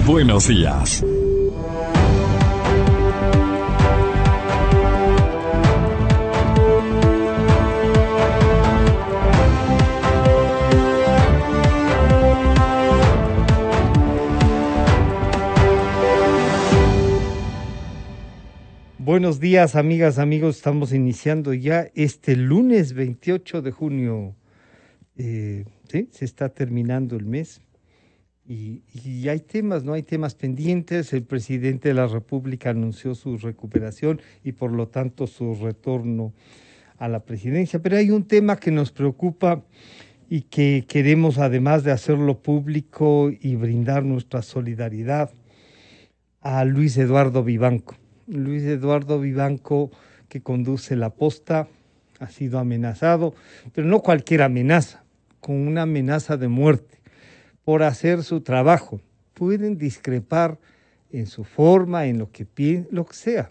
Buenos días. Buenos días, amigas, amigos. Estamos iniciando ya este lunes 28 de junio. Sí, se está terminando el mes y hay temas, ¿no? Hay temas pendientes. El presidente de la República anunció su recuperación y por lo tanto su retorno a la presidencia. Pero hay un tema que nos preocupa y que queremos, además de hacerlo público y brindar nuestra solidaridad, a Luis Eduardo Vivanco. Luis Eduardo Vivanco, que conduce La Posta, ha sido amenazado, pero no cualquier amenaza, con una amenaza de muerte por hacer su trabajo. Pueden discrepar en su forma, en lo que lo que sea,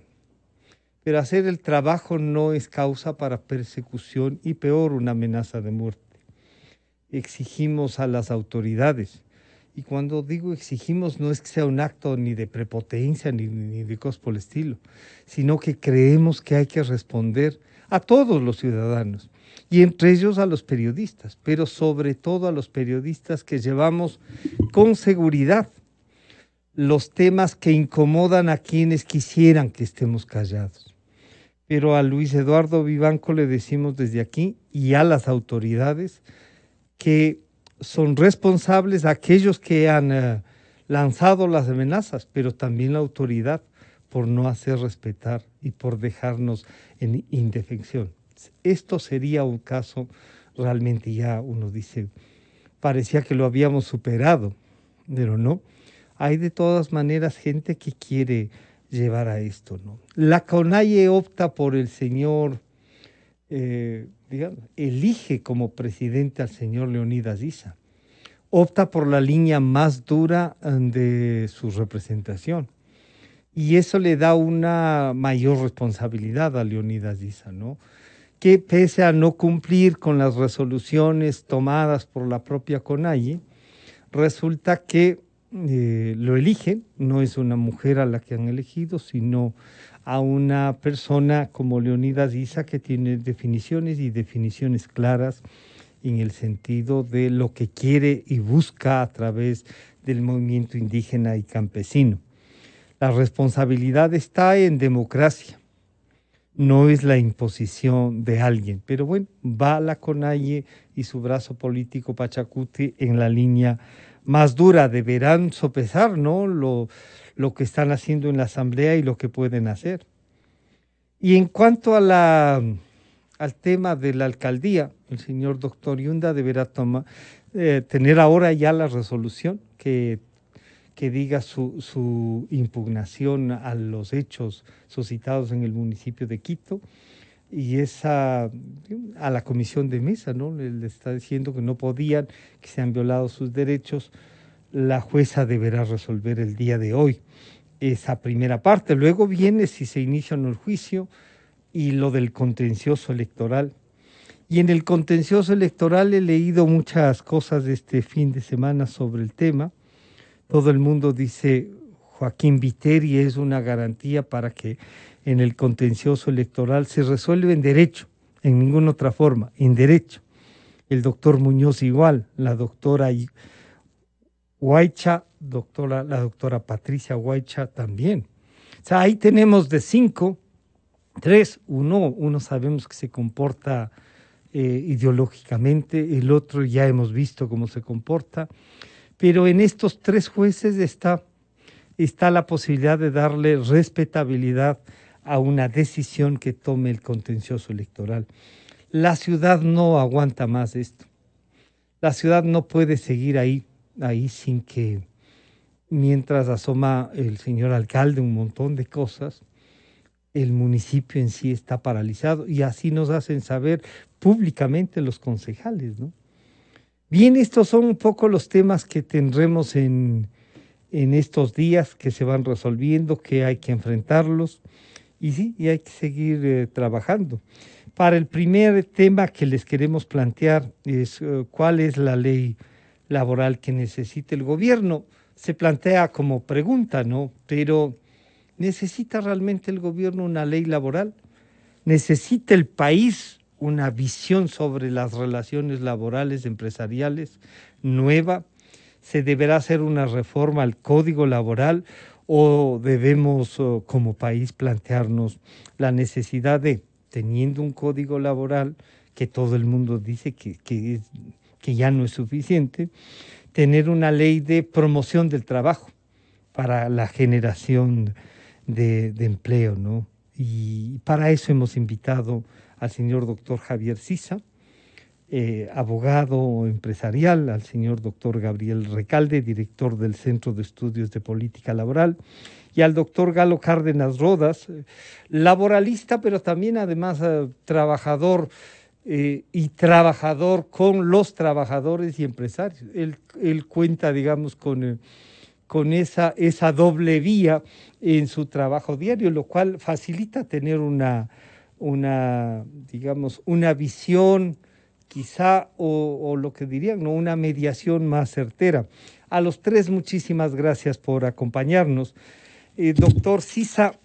pero hacer el trabajo no es causa para persecución y peor, una amenaza de muerte. Exigimos a las autoridades. Y cuando digo exigimos, no es que sea un acto ni de prepotencia ni de cosas por el estilo, sino que creemos que hay que responder a todos los ciudadanos, y entre ellos a los periodistas, pero sobre todo a los periodistas que llevamos con seguridad los temas que incomodan a quienes quisieran que estemos callados. Pero a Luis Eduardo Vivanco le decimos desde aquí y a las autoridades que son responsables aquellos que han lanzado las amenazas, pero también la autoridad por no hacer respetar y por dejarnos en indefensión. Esto sería un caso realmente, ya uno dice, parecía que lo habíamos superado, pero no. Hay de todas maneras gente que quiere llevar a esto, ¿no? La CONAIE opta por el señor, digamos, elige como presidente al señor Leonidas Issa. Opta por la línea más dura de su representación. Y eso le da una mayor responsabilidad a Leonidas Issa, ¿no? Que pese a no cumplir con las resoluciones tomadas por la propia CONAIE, resulta que lo eligen, no es una mujer a la que han elegido, sino a una persona como Leonidas Issa, que tiene definiciones y definiciones claras en el sentido de lo que quiere y busca a través del movimiento indígena y campesino. La responsabilidad está en democracia, no es la imposición de alguien, pero bueno, va la CONAIE y su brazo político Pachacuti en la línea más dura. Deberán sopesar, ¿no?, lo que están haciendo en la asamblea y lo que pueden hacer. Y en cuanto a al tema de la alcaldía, el señor doctor Yunda deberá tener ahora ya la resolución que diga su impugnación a los hechos suscitados en el municipio de Quito, y esa a la comisión de mesa, ¿no?, le está diciendo que no podían, que se han violado sus derechos. La jueza deberá resolver el día de hoy esa primera parte. Luego viene si se inicia o no el juicio y lo del contencioso electoral. Y en el contencioso electoral he leído muchas cosas de este fin de semana sobre el tema. Todo el mundo dice Joaquín Viteri es una garantía para que en el contencioso electoral se resuelva en derecho, en ninguna otra forma, en derecho. El doctor Muñoz igual, la doctora Guaycha, la doctora Patricia Guaycha también. O sea, ahí tenemos de 5, 3, uno sabemos que se comporta ideológicamente, el otro ya hemos visto cómo se comporta, pero en estos 3 jueces está la posibilidad de darle respetabilidad a una decisión que tome el contencioso electoral. La ciudad no aguanta más esto. La ciudad no puede seguir ahí sin que, mientras asoma el señor alcalde un montón de cosas, el municipio en sí está paralizado, y así nos hacen saber públicamente los concejales, ¿no? Bien, estos son un poco los temas que tendremos en estos días, que se van resolviendo, que hay que enfrentarlos, y sí, y hay que seguir trabajando. Para el primer tema que les queremos plantear es cuál es la ley laboral que necesita el gobierno. se plantea como pregunta, ¿no? Pero ¿necesita realmente el gobierno una ley laboral? ¿Necesita el país una visión sobre las relaciones laborales empresariales nueva? ¿Se deberá hacer una reforma al código laboral o debemos como país plantearnos la necesidad de, teniendo un código laboral que todo el mundo dice que ya no es suficiente, tener una ley de promoción del trabajo para la generación de empleo, ¿no? Y para eso hemos invitado al señor doctor Javier Sisa, abogado empresarial, al señor doctor Gabriel Recalde, director del Centro de Estudios de Política Laboral, y al doctor Galo Cárdenas Rodas, laboralista, pero también además trabajador y trabajador con los trabajadores y empresarios. Él cuenta, digamos, con esa doble vía en su trabajo diario, lo cual facilita tener digamos, una visión quizá o lo que dirían, ¿no? Una mediación más certera. A los tres, muchísimas gracias por acompañarnos. Doctor Sisa,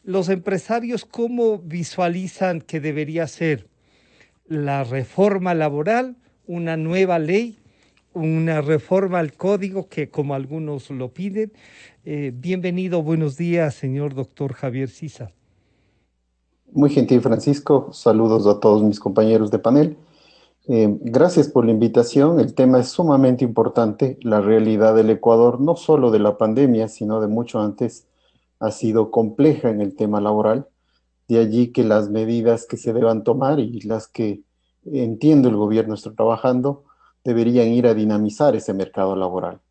los empresarios, ¿cómo visualizan que debería ser la reforma laboral, una nueva ley, una reforma al código que como algunos lo piden? Bienvenido, buenos días, señor doctor Javier Sisa. Muy gentil, Francisco. Saludos a todos mis compañeros de panel. Gracias por la invitación. El tema es sumamente importante. La realidad del Ecuador, no solo de la pandemia, sino de mucho antes, ha sido compleja en el tema laboral. De allí que las medidas que se deban tomar y las que entiendo el gobierno está trabajando, deberían ir a dinamizar ese mercado laboral.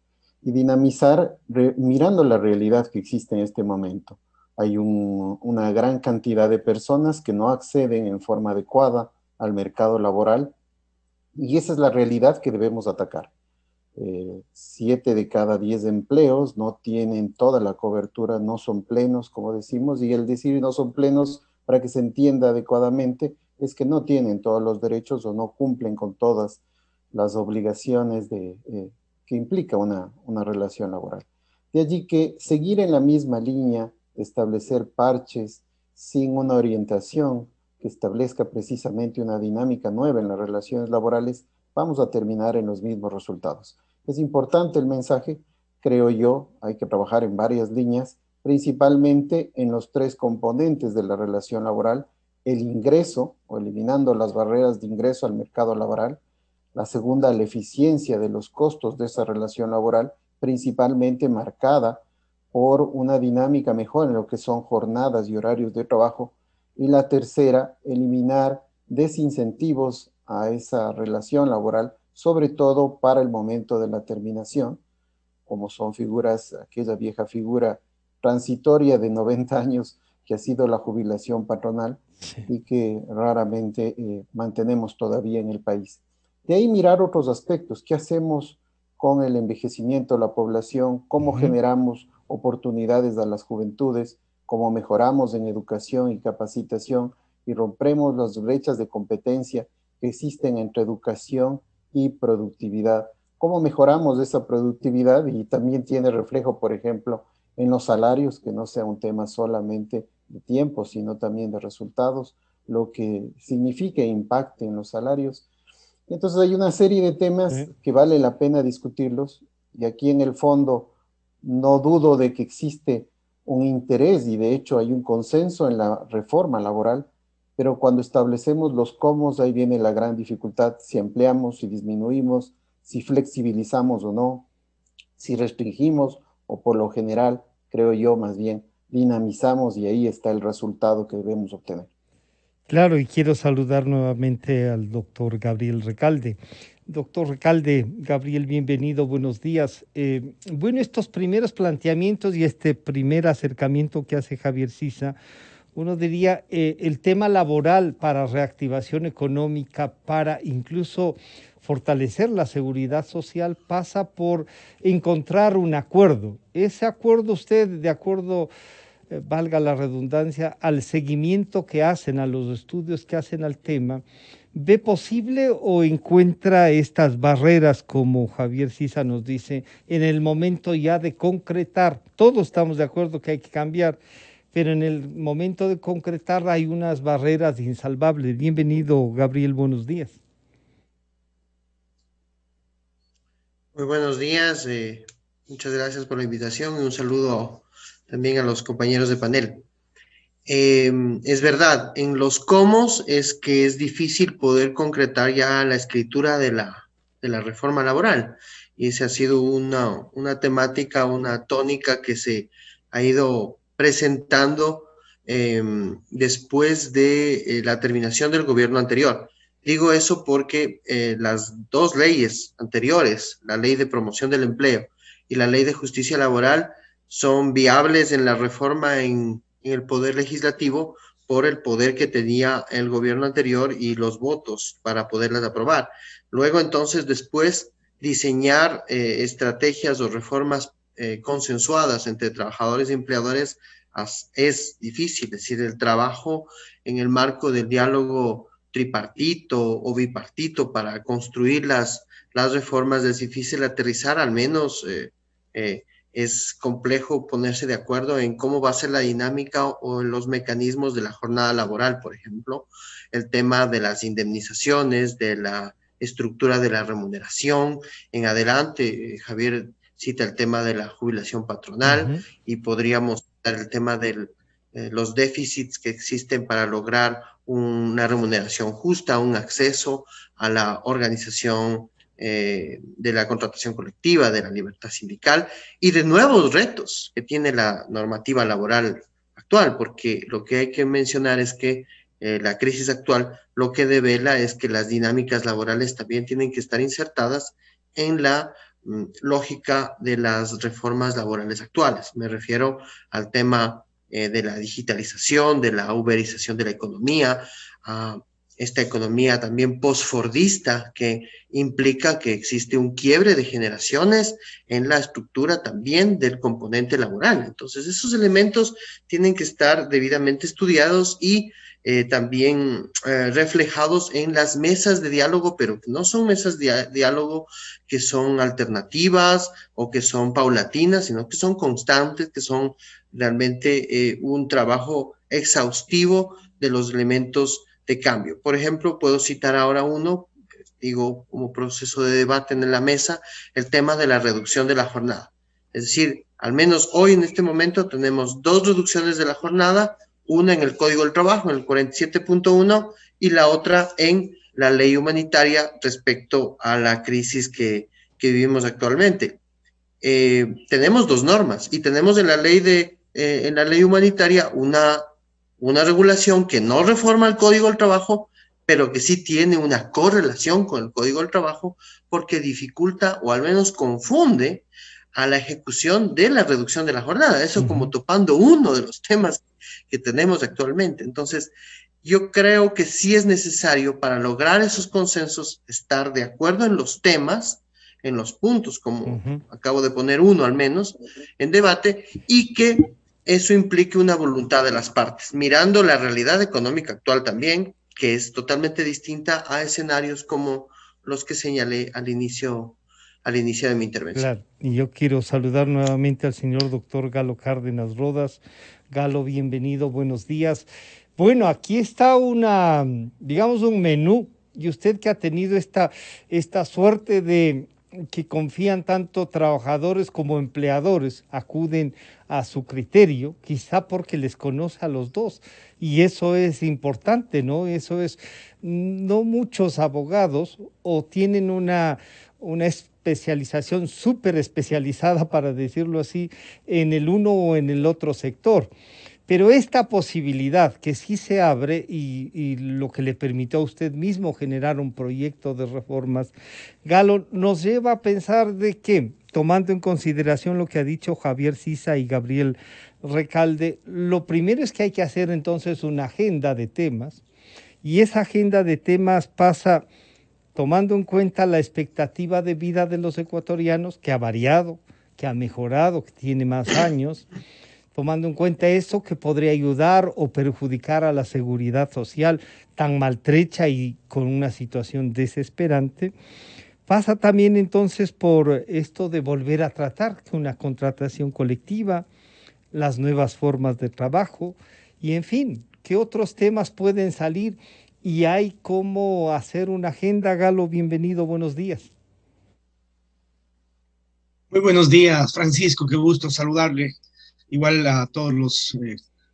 Y dinamizar mirando la realidad que existe en este momento. Hay una gran cantidad de personas que no acceden en forma adecuada al mercado laboral y esa es la realidad que debemos atacar. 7 de cada 10 empleos no tienen toda la cobertura, no son plenos, como decimos, y el decir no son plenos, para que se entienda adecuadamente, es que no tienen todos los derechos o no cumplen con todas las obligaciones que implica una relación laboral. De allí que seguir en la misma línea, establecer parches sin una orientación que establezca precisamente una dinámica nueva en las relaciones laborales, vamos a terminar en los mismos resultados. Es importante el mensaje, creo yo, hay que trabajar en varias líneas, principalmente en los tres componentes de la relación laboral: el ingreso o eliminando las barreras de ingreso al mercado laboral; la segunda, la eficiencia de los costos de esa relación laboral, principalmente marcada por una dinámica mejor en lo que son jornadas y horarios de trabajo; y la tercera, eliminar desincentivos a esa relación laboral, sobre todo para el momento de la terminación, como son figuras, aquella vieja figura transitoria de 90 años que ha sido la jubilación patronal y que raramente mantenemos todavía en el país. De ahí mirar otros aspectos. ¿Qué hacemos con el envejecimiento de la población? ¿Cómo generamos oportunidades a las juventudes? ¿Cómo mejoramos en educación y capacitación y rompemos las brechas de competencia que existen entre educación y productividad? ¿Cómo mejoramos esa productividad? Y también tiene reflejo, por ejemplo, en los salarios, que no sea un tema solamente de tiempo, sino también de resultados, lo que significa e impacte en los salarios. Entonces hay una serie de temas que vale la pena discutirlos, y aquí en el fondo no dudo de que existe un interés y de hecho hay un consenso en la reforma laboral, pero cuando establecemos los cómo, ahí viene la gran dificultad: si ampliamos, si disminuimos, si flexibilizamos o no, si restringimos o por lo general, creo yo, más bien dinamizamos, y ahí está el resultado que debemos obtener. Claro, y quiero saludar nuevamente al doctor Gabriel Recalde. Doctor Recalde, Gabriel, bienvenido, buenos días. Bueno, estos primeros planteamientos y este primer acercamiento que hace Javier Sisa, uno diría el tema laboral para reactivación económica, para incluso fortalecer la seguridad social, pasa por encontrar un acuerdo. Ese acuerdo, usted, de acuerdo, valga la redundancia, al seguimiento que hacen, a los estudios que hacen al tema, ¿Ve posible o encuentra estas barreras, como Javier Sisa nos dice, en el momento ya de concretar? Todos estamos de acuerdo que hay que cambiar, pero en el momento de concretar hay unas barreras insalvables. Bienvenido, Gabriel, buenos días. Muy buenos días, muchas gracias por la invitación y un saludo también a los compañeros de panel. Es verdad, en los cómo es que es difícil poder concretar ya la escritura de la reforma laboral, y esa ha sido una temática, una tónica que se ha ido presentando después de la terminación del gobierno anterior. Digo eso porque las dos leyes anteriores, la ley de promoción del empleo y la ley de justicia laboral, son viables en la reforma en el poder legislativo por el poder que tenía el gobierno anterior y los votos para poderlas aprobar. Luego, entonces, después, diseñar estrategias o reformas consensuadas entre trabajadores y empleadores es difícil. Es decir, el trabajo en el marco del diálogo tripartito o bipartito para construir las reformas es difícil aterrizar, al menos es complejo ponerse de acuerdo en cómo va a ser la dinámica o en los mecanismos de la jornada laboral, por ejemplo, el tema de las indemnizaciones, de la estructura de la remuneración. En adelante, Javier cita el tema de la jubilación patronal y podríamos citar el tema de los déficits que existen para lograr una remuneración justa, un acceso a la organización de la contratación colectiva, de la libertad sindical y de nuevos retos que tiene la normativa laboral actual, porque lo que hay que mencionar es que la crisis actual lo que devela es que las dinámicas laborales también tienen que estar insertadas en la lógica de las reformas laborales actuales. Me refiero al tema de la digitalización, de la uberización de la economía, a esta economía también postfordista que implica que existe un quiebre de generaciones en la estructura también del componente laboral. Entonces, esos elementos tienen que estar debidamente estudiados y también reflejados en las mesas de diálogo, pero que no son mesas de diálogo que son alternativas o que son paulatinas, sino que son constantes, que son realmente un trabajo exhaustivo de los elementos de cambio. Por ejemplo, puedo citar ahora uno, digo, como proceso de debate en la mesa, el tema de la reducción de la jornada. Es decir, al menos hoy en este momento tenemos dos reducciones de la jornada, una en el Código del Trabajo, en el 47.1, y la otra en la ley humanitaria respecto a la crisis que vivimos actualmente. Tenemos dos normas y tenemos en la ley humanitaria una regulación que no reforma el Código del Trabajo, pero que sí tiene una correlación con el Código del Trabajo porque dificulta o al menos confunde a la ejecución de la reducción de la jornada. Eso como topando uno de los temas que tenemos actualmente. Entonces, yo creo que sí es necesario para lograr esos consensos estar de acuerdo en los temas, en los puntos, como acabo de poner uno al menos, en debate, y que eso implique una voluntad de las partes, mirando la realidad económica actual también, que es totalmente distinta a escenarios como los que señalé al inicio de mi intervención. Claro, y yo quiero saludar nuevamente al señor doctor Galo Cárdenas Rodas. Galo, bienvenido, buenos días. Bueno, aquí está digamos, un menú, y usted que ha tenido esta suerte de que confían tanto trabajadores como empleadores, acuden a su criterio, quizá porque les conoce a los dos, y eso es importante, ¿no? Eso es, no muchos abogados o tienen una especialización súper especializada, para decirlo así, en el uno o en el otro sector. Pero esta posibilidad que sí se abre y lo que le permitió a usted mismo generar un proyecto de reformas, Galo, nos lleva a pensar de que, tomando en consideración lo que ha dicho Javier Sisa y Gabriel Recalde, lo primero es que hay que hacer entonces una agenda de temas, y esa agenda de temas pasa tomando en cuenta la expectativa de vida de los ecuatorianos, que ha variado, que ha mejorado, que tiene más años. tomando en cuenta eso que podría ayudar o perjudicar a la seguridad social tan maltrecha y con una situación desesperante. Pasa también entonces por esto de volver a tratar que una contratación colectiva, las nuevas formas de trabajo y en fin, qué otros temas pueden salir y hay cómo hacer una agenda. Galo, bienvenido, buenos días. Muy buenos días, Francisco, qué gusto saludarle. Igual a todos los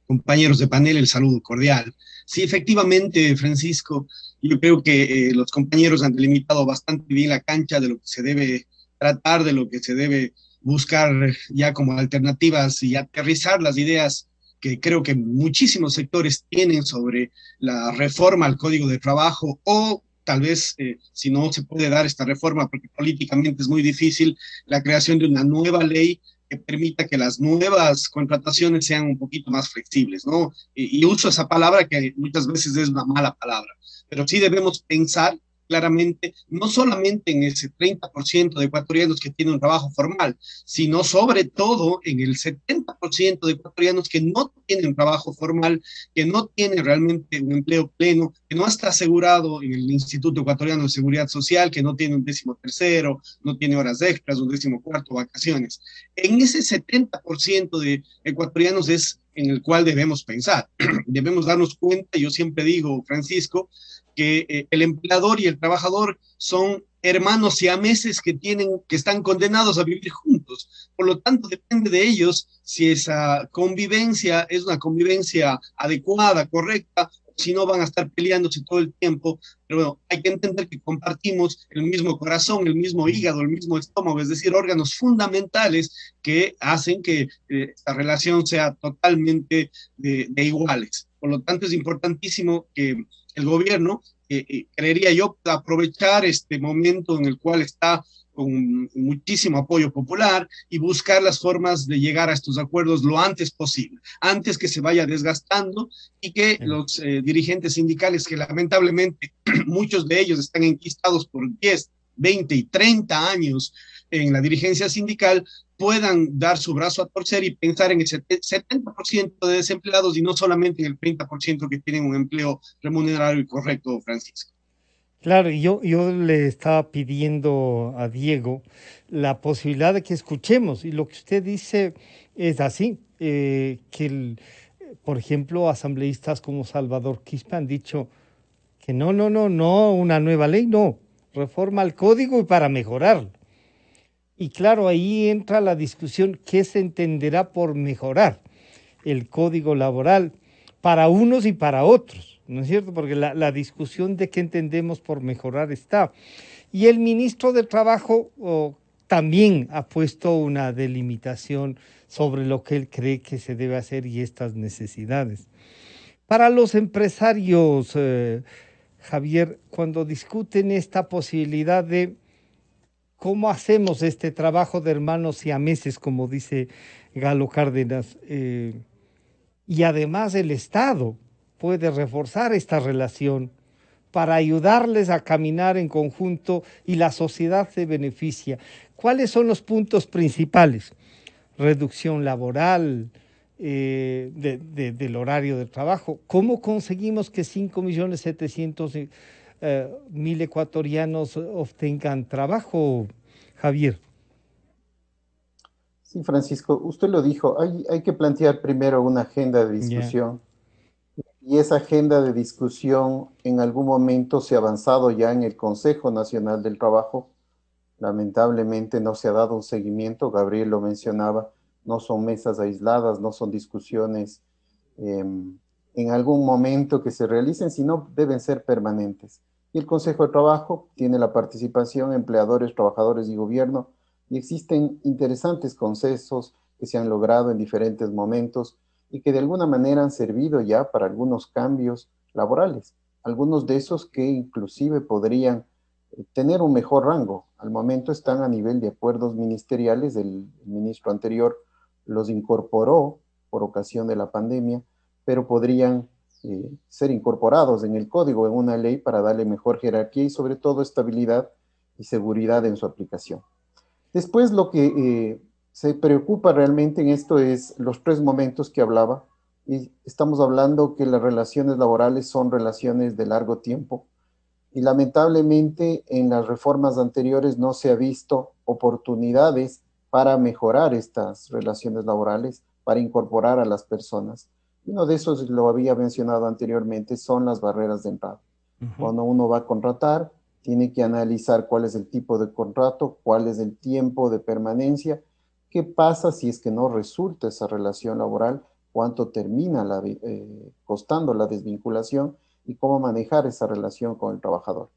compañeros de panel, el saludo cordial. Sí, efectivamente, Francisco, yo creo que los compañeros han delimitado bastante bien la cancha de lo que se debe tratar, de lo que se debe buscar ya como alternativas y aterrizar las ideas que creo que muchísimos sectores tienen sobre la reforma al Código de Trabajo o tal vez, si no se puede dar esta reforma, porque políticamente es muy difícil, la creación de una nueva ley que permita que las nuevas contrataciones sean un poquito más flexibles, ¿no? Y uso esa palabra que muchas veces es una mala palabra, pero sí debemos pensar claramente, no solamente en ese 30% de ecuatorianos que tienen un trabajo formal, sino sobre todo en el 70% de ecuatorianos que no tienen trabajo formal, que no tienen realmente un empleo pleno, que no está asegurado en el Instituto Ecuatoriano de Seguridad Social, que no tiene un 13º, no tiene horas extras, un 14º, vacaciones. En ese 70% de ecuatorianos es en el cual debemos pensar. Debemos darnos cuenta, yo siempre digo, Francisco, que el empleador y el trabajador son hermanos siameses que están condenados a vivir juntos. Por lo tanto, depende de ellos si esa convivencia es una convivencia adecuada, correcta, si no van a estar peleándose todo el tiempo. Pero bueno, hay que entender que compartimos el mismo corazón, el mismo hígado, el mismo estómago, es decir, órganos fundamentales que hacen que esta relación sea totalmente de iguales. Por lo tanto, es importantísimo que el gobierno, creería yo, aprovechar este momento en el cual está con muchísimo apoyo popular y buscar las formas de llegar a estos acuerdos lo antes posible, antes que se vaya desgastando y que los dirigentes sindicales, que lamentablemente muchos de ellos están enquistados por 10, 20 y 30 años en la dirigencia sindical, puedan dar su brazo a torcer y pensar en el 70% de desempleados y no solamente en el 30% que tienen un empleo remunerado y correcto, Francisco. Claro, yo le estaba pidiendo a Diego la posibilidad de que escuchemos, y lo que usted dice es así, por ejemplo, asambleístas como Salvador Quispe han dicho que no, una nueva ley, no, reforma al código y para mejorarlo. Y claro, ahí entra la discusión, ¿qué se entenderá por mejorar el código laboral para unos y para otros? ¿No es cierto? Porque la discusión de qué entendemos por mejorar está. Y el ministro de Trabajo también ha puesto una delimitación sobre lo que él cree que se debe hacer y estas necesidades. Para los empresarios, Javier, cuando discuten esta posibilidad de cómo hacemos este trabajo de hermanos siameses, como dice Galo Cárdenas, y además el Estado puede reforzar esta relación para ayudarles a caminar en conjunto y la sociedad se beneficia. ¿Cuáles son los puntos principales? Reducción laboral, del horario de trabajo. ¿Cómo conseguimos que 5.700.000 ecuatorianos obtengan trabajo, Javier? Sí, Francisco, usted lo dijo, hay que plantear primero una agenda de Yeah. discusión. Y esa agenda de discusión en algún momento se ha avanzado ya en el Consejo Nacional del Trabajo. Lamentablemente no se ha dado un seguimiento, Gabriel lo mencionaba, no son mesas aisladas, no son discusiones en algún momento que se realicen, sino deben ser permanentes. Y el Consejo de Trabajo tiene la participación empleadores, trabajadores y gobierno, y existen interesantes consensos que se han logrado en diferentes momentos y que de alguna manera han servido ya para algunos cambios laborales, algunos de esos que inclusive podrían tener un mejor rango. Al momento están a nivel de acuerdos ministeriales, el ministro anterior los incorporó por ocasión de la pandemia, pero podrían ser incorporados en el código, en una ley, para darle mejor jerarquía y sobre todo estabilidad y seguridad en su aplicación. Después lo que se preocupa realmente en esto es los tres momentos que hablaba, y estamos hablando que las relaciones laborales son relaciones de largo tiempo, y lamentablemente en las reformas anteriores no se ha visto oportunidades para mejorar estas relaciones laborales, para incorporar a las personas. Uno de esos, lo había mencionado anteriormente, son las barreras de entrada. Cuando uno va a contratar, tiene que analizar cuál es el tipo de contrato, cuál es el tiempo de permanencia, qué pasa si es que no resulta esa relación laboral, cuánto termina costando la desvinculación y cómo manejar esa relación con el trabajador.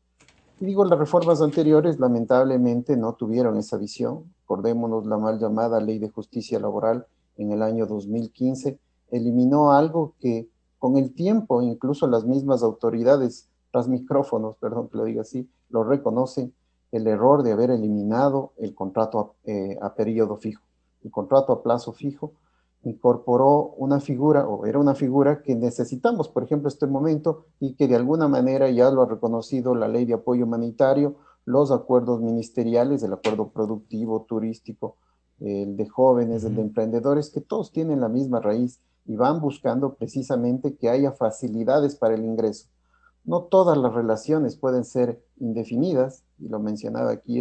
Y digo, las reformas anteriores lamentablemente no tuvieron esa visión. Acordémonos la mal llamada Ley de Justicia Laboral en el año 2015, eliminó algo que con el tiempo, incluso las mismas autoridades tras micrófonos, perdón que lo diga así, lo reconocen, el error de haber eliminado el contrato a periodo fijo. El contrato a plazo fijo incorporó una figura, o era una figura que necesitamos, por ejemplo, en este momento, y que de alguna manera ya lo ha reconocido la Ley de Apoyo Humanitario, los acuerdos ministeriales, el acuerdo productivo, turístico, el de jóvenes, el de emprendedores, que todos tienen la misma raíz y van buscando precisamente que haya facilidades para el ingreso. No todas las relaciones pueden ser indefinidas, y lo mencionaba aquí,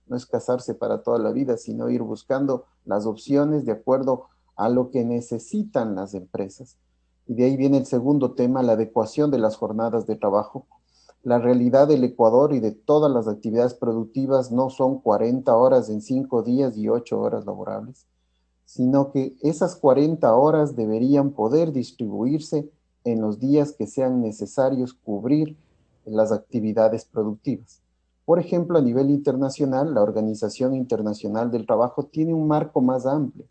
no es casarse para toda la vida, sino ir buscando las opciones de acuerdo a lo que necesitan las empresas. Y de ahí viene el segundo tema, la adecuación de las jornadas de trabajo. La realidad del Ecuador y de todas las actividades productivas no son 40 horas en 5 días y 8 horas laborables, sino que esas 40 horas deberían poder distribuirse en los días que sean necesarios cubrir las actividades productivas. Por ejemplo, a nivel internacional, la Organización Internacional del Trabajo tiene un marco más amplio,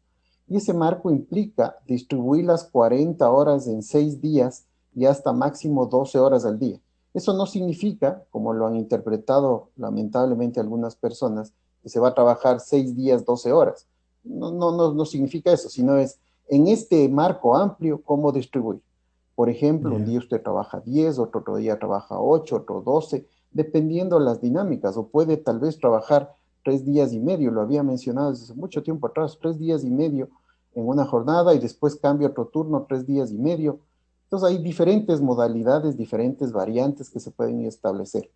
y ese marco implica distribuir las 40 horas en 6 días y hasta máximo 12 horas al día. Eso no significa, como lo han interpretado lamentablemente algunas personas, que se va a trabajar 6 días, 12 horas. No significa eso, sino es en este marco amplio cómo distribuir. Por ejemplo, un día usted trabaja 10, otro día trabaja 8, otro 12, dependiendo las dinámicas, o puede tal vez trabajar 3 días y medio, lo había mencionado desde mucho tiempo atrás, 3 días y medio en una jornada y después cambia otro turno, 3 días y medio. Entonces hay diferentes modalidades, diferentes variantes que se pueden establecer.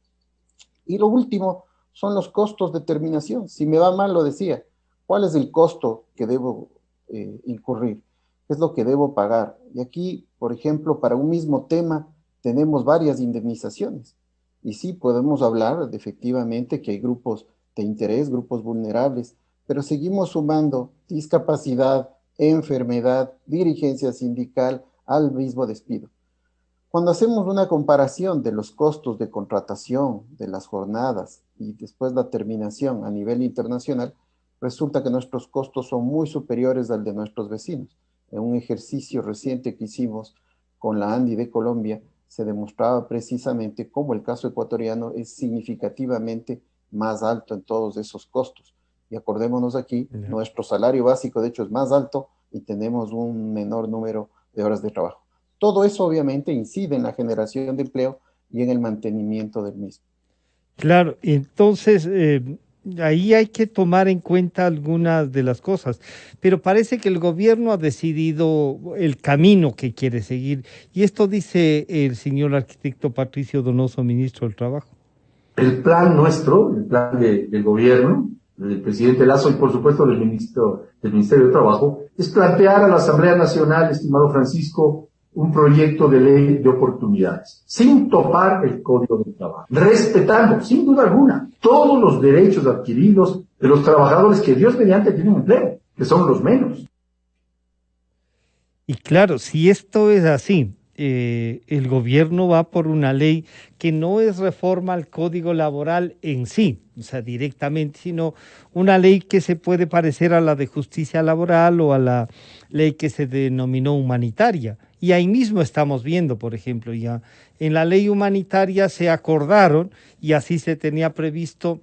Y lo último son los costos de terminación. Si me va mal, lo decía, ¿cuál es el costo que debo incurrir? ¿Qué es lo que debo pagar? Y aquí, por ejemplo, para un mismo tema tenemos varias indemnizaciones. Y sí, podemos hablar de, efectivamente, que hay grupos de interés, grupos vulnerables, pero seguimos sumando discapacidad, enfermedad, dirigencia sindical al mismo despido. Cuando hacemos una comparación de los costos de contratación, de las jornadas y después la terminación a nivel internacional, resulta que nuestros costos son muy superiores al de nuestros vecinos. En un ejercicio reciente que hicimos con la ANDI de Colombia, se demostraba precisamente cómo el caso ecuatoriano es significativamente más alto en todos esos costos. Y acordémonos aquí, nuestro salario básico de hecho es más alto y tenemos un menor número de horas de trabajo. Todo eso obviamente incide en la generación de empleo y en el mantenimiento del mismo. Claro, entonces ahí hay que tomar en cuenta algunas de las cosas, pero parece que el gobierno ha decidido el camino que quiere seguir, y esto dice el señor arquitecto Patricio Donoso, ministro del Trabajo. El plan nuestro, el plan del gobierno, del presidente Lazo y por supuesto del Ministerio de Trabajo, es plantear a la Asamblea Nacional, estimado Francisco, un proyecto de ley de oportunidades, sin topar el Código del Trabajo, respetando, sin duda alguna, todos los derechos adquiridos de los trabajadores que Dios mediante tienen empleo, que son los menos. Y claro, si esto es así, el gobierno va por una ley que no es reforma al Código Laboral en sí, o sea, directamente, sino una ley que se puede parecer a la de justicia laboral o a la ley que se denominó humanitaria. Y ahí mismo estamos viendo, por ejemplo, ya en la ley humanitaria se acordaron, y así se tenía previsto,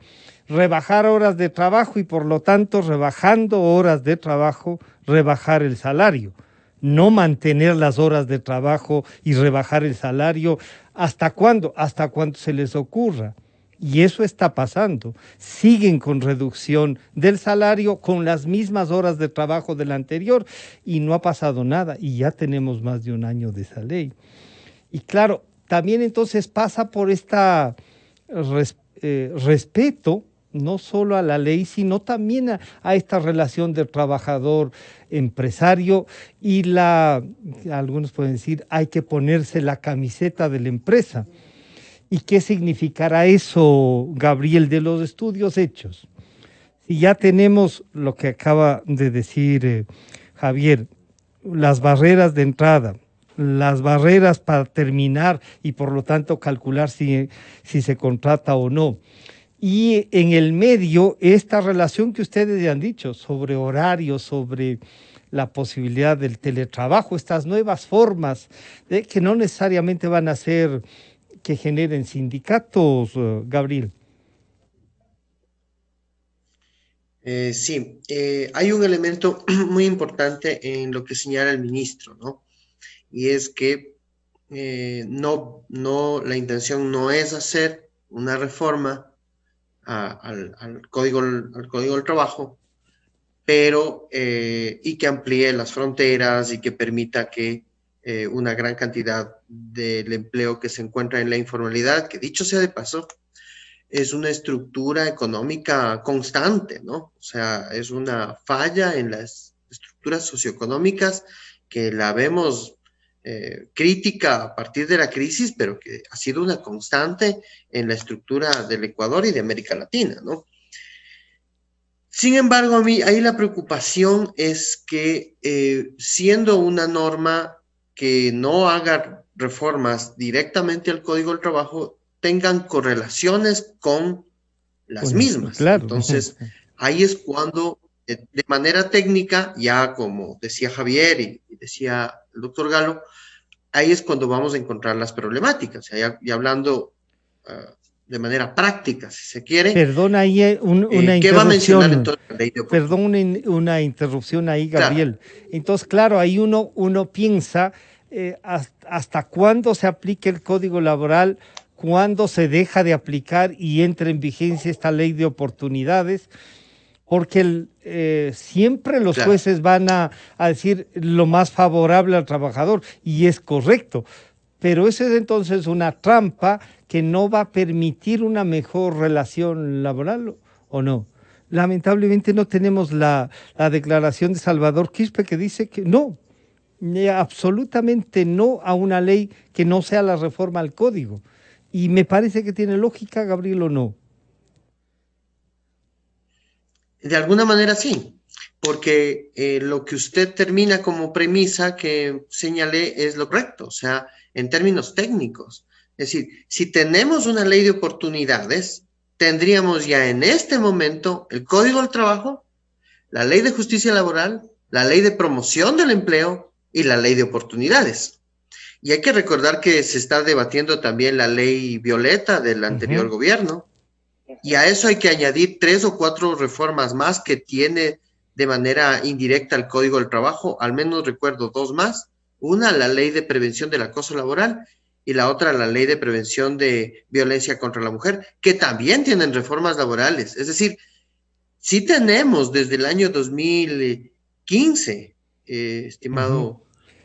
rebajar horas de trabajo y por lo tanto, rebajando horas de trabajo, rebajar el salario. No mantener las horas de trabajo y rebajar el salario. ¿Hasta cuándo? Hasta cuando se les ocurra. Y eso está pasando. Siguen con reducción del salario, con las mismas horas de trabajo del anterior, y no ha pasado nada. Y ya tenemos más de un año de esa ley. Y claro, también entonces pasa por esta respeto, no solo a la ley, sino también a esta relación del trabajador-empresario y algunos pueden decir, hay que ponerse la camiseta de la empresa. ¿Y qué significará eso, Gabriel, de los estudios hechos? Si ya tenemos lo que acaba de decir Javier, las barreras de entrada, las barreras para terminar y por lo tanto calcular si se contrata o no. Y en el medio, esta relación que ustedes ya han dicho sobre horarios, sobre la posibilidad del teletrabajo, estas nuevas formas que no necesariamente van a ser que generen sindicatos, Gabriel. Sí, hay un elemento muy importante en lo que señala el ministro, ¿no? Y es que la intención no es hacer una reforma al código del trabajo, pero y que amplíe las fronteras y que permita que una gran cantidad del empleo que se encuentra en la informalidad, que dicho sea de paso, es una estructura económica constante, ¿no? O sea, es una falla en las estructuras socioeconómicas que la vemos crítica a partir de la crisis, pero que ha sido una constante en la estructura del Ecuador y de América Latina, ¿no? Sin embargo, a mí ahí la preocupación es que siendo una norma que no haga reformas directamente al Código del Trabajo, tengan correlaciones con las mismas. Claro. Entonces, ahí es cuando, de manera técnica, ya como decía Javier y decía el doctor Galo, ahí es cuando vamos a encontrar las problemáticas. O sea, ya hablando de manera práctica, si se quiere. Perdona ahí una interrupción. ¿Qué va a mencionar entonces la ley de oportunidad? Perdón, una interrupción ahí, Gabriel. Claro. Entonces, claro, ahí uno piensa hasta cuándo se aplica el Código Laboral, cuándo se deja de aplicar y entra en vigencia esta ley de oportunidades, porque siempre los jueces van a decir lo más favorable al trabajador, y es correcto, pero eso es entonces una trampa que no va a permitir una mejor relación laboral, ¿o no? Lamentablemente no tenemos la declaración de Salvador Quispe que dice que no, absolutamente no a una ley que no sea la reforma al código. Y me parece que tiene lógica, Gabriel, ¿o no? De alguna manera sí, porque lo que usted termina como premisa que señalé es lo correcto, o sea, en términos técnicos. Es decir, si tenemos una ley de oportunidades, tendríamos ya en este momento el Código del Trabajo, la Ley de Justicia Laboral, la Ley de Promoción del Empleo y la Ley de Oportunidades. Y hay que recordar que se está debatiendo también la Ley Violeta del anterior gobierno, y a eso hay que añadir 3 o 4 reformas más que tiene de manera indirecta el Código del Trabajo, al menos recuerdo 2 más. Una, la Ley de Prevención del Acoso Laboral, y la otra, la Ley de Prevención de Violencia contra la Mujer, que también tienen reformas laborales. Es decir, sí tenemos desde el año 2015, estimado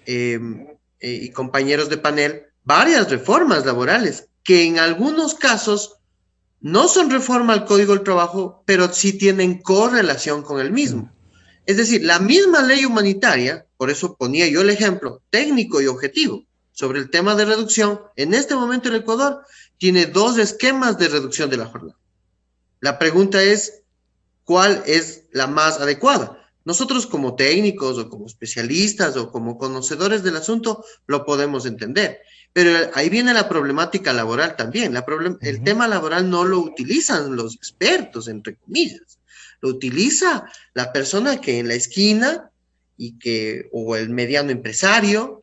y compañeros de panel, varias reformas laborales que en algunos casos no son reforma al Código del Trabajo, pero sí tienen correlación con el mismo. Es decir, la misma ley humanitaria, por eso ponía yo el ejemplo técnico y objetivo sobre el tema de reducción, en este momento el Ecuador tiene 2 esquemas de reducción de la jornada. La pregunta es, ¿cuál es la más adecuada? Nosotros como técnicos o como especialistas o como conocedores del asunto lo podemos entender, pero ahí viene la problemática laboral también. El tema laboral no lo utilizan los expertos, entre comillas, lo utiliza la persona que en la esquina o el mediano empresario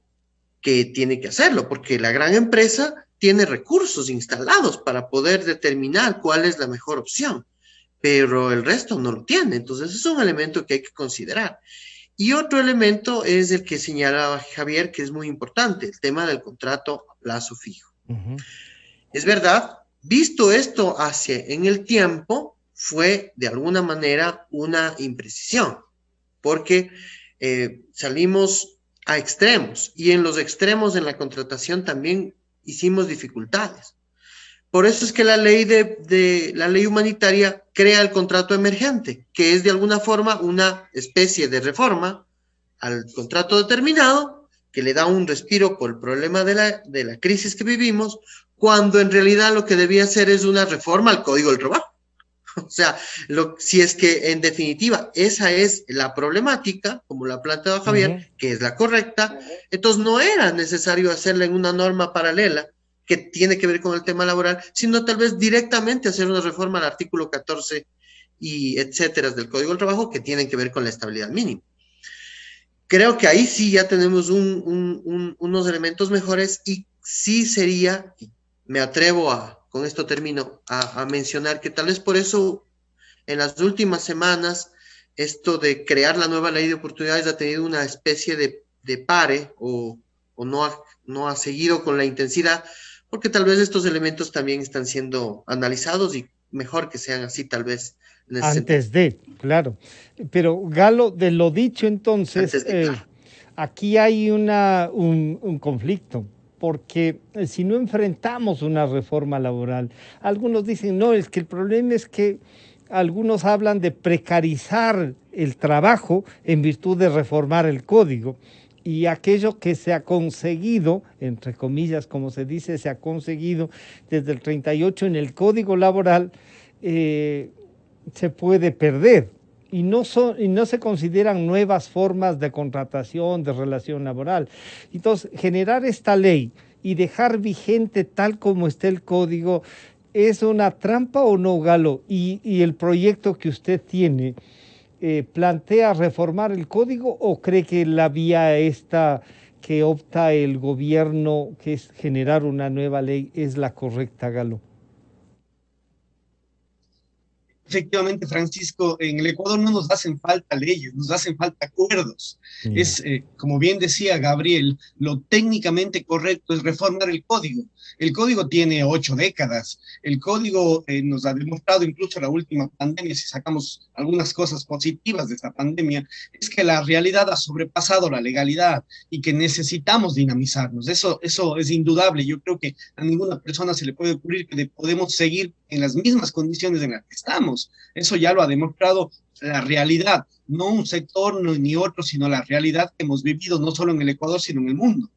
que tiene que hacerlo, porque la gran empresa tiene recursos instalados para poder determinar cuál es la mejor opción, pero el resto no lo tiene. Entonces es un elemento que hay que considerar. Y otro elemento es el que señalaba Javier, que es muy importante, el tema del contrato a plazo fijo. Es verdad Visto esto en el tiempo, fue de alguna manera una imprecisión, porque salimos a extremos, y en los extremos en la contratación también hicimos dificultades. Por eso es que la ley humanitaria crea el contrato emergente, que es de alguna forma una especie de reforma al contrato determinado, que le da un respiro por el problema de la crisis que vivimos, cuando en realidad lo que debía hacer es una reforma al Código del Trabajo. O sea, si es que en definitiva esa es la problemática, como la planteaba Javier, que es la correcta, entonces no era necesario hacerla en una norma paralela que tiene que ver con el tema laboral, sino tal vez directamente hacer una reforma al artículo 14 y etcétera del Código del Trabajo que tienen que ver con la estabilidad mínima. Creo que ahí sí ya tenemos unos elementos mejores, y sí sería, me atrevo con esto termino, a mencionar que tal vez por eso en las últimas semanas esto de crear la nueva ley de oportunidades ha tenido una especie de pare o no ha seguido con la intensidad, porque tal vez estos elementos también están siendo analizados y mejor que sean así tal vez. Antes de, claro. Pero Galo, de lo dicho entonces, Claro. aquí hay un conflicto, porque si no enfrentamos una reforma laboral, algunos dicen, no, es que el problema es que algunos hablan de precarizar el trabajo en virtud de reformar el código. Y aquello que se ha conseguido, entre comillas, como se dice, se ha conseguido desde el 38 en el Código Laboral, se puede perder, y no se consideran nuevas formas de contratación, de relación laboral. Entonces, generar esta ley y dejar vigente tal como está el código, ¿es una trampa o no, Galo? Y el proyecto que usted tiene, ¿plantea reformar el código o cree que la vía esta que opta el gobierno, que es generar una nueva ley, es la correcta, Galo? Efectivamente, Francisco, en el Ecuador no nos hacen falta leyes, nos hacen falta acuerdos. Es, como bien decía Gabriel, lo técnicamente correcto es reformar el código. El código tiene 8 décadas. El código nos ha demostrado, incluso la última pandemia, si sacamos algunas cosas positivas de esta pandemia, es que la realidad ha sobrepasado la legalidad y que necesitamos dinamizarnos. Eso es indudable. Yo creo que a ninguna persona se le puede ocurrir que podemos seguir en las mismas condiciones en las que estamos. Eso ya lo ha demostrado la realidad, no un sector ni otro, sino la realidad que hemos vivido no solo en el Ecuador, sino en el mundo.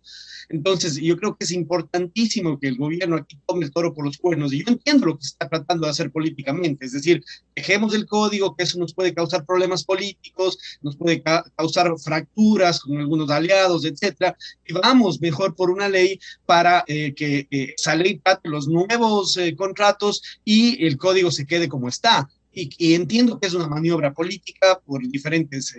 Entonces, yo creo que es importantísimo que el gobierno aquí tome el toro por los cuernos, y yo entiendo lo que se está tratando de hacer políticamente, es decir, dejemos el código, que eso nos puede causar problemas políticos, nos puede causar fracturas con algunos aliados, etcétera, y vamos mejor por una ley para que esa ley trate los nuevos contratos y el código se quede como está. Y entiendo que es una maniobra política por diferentes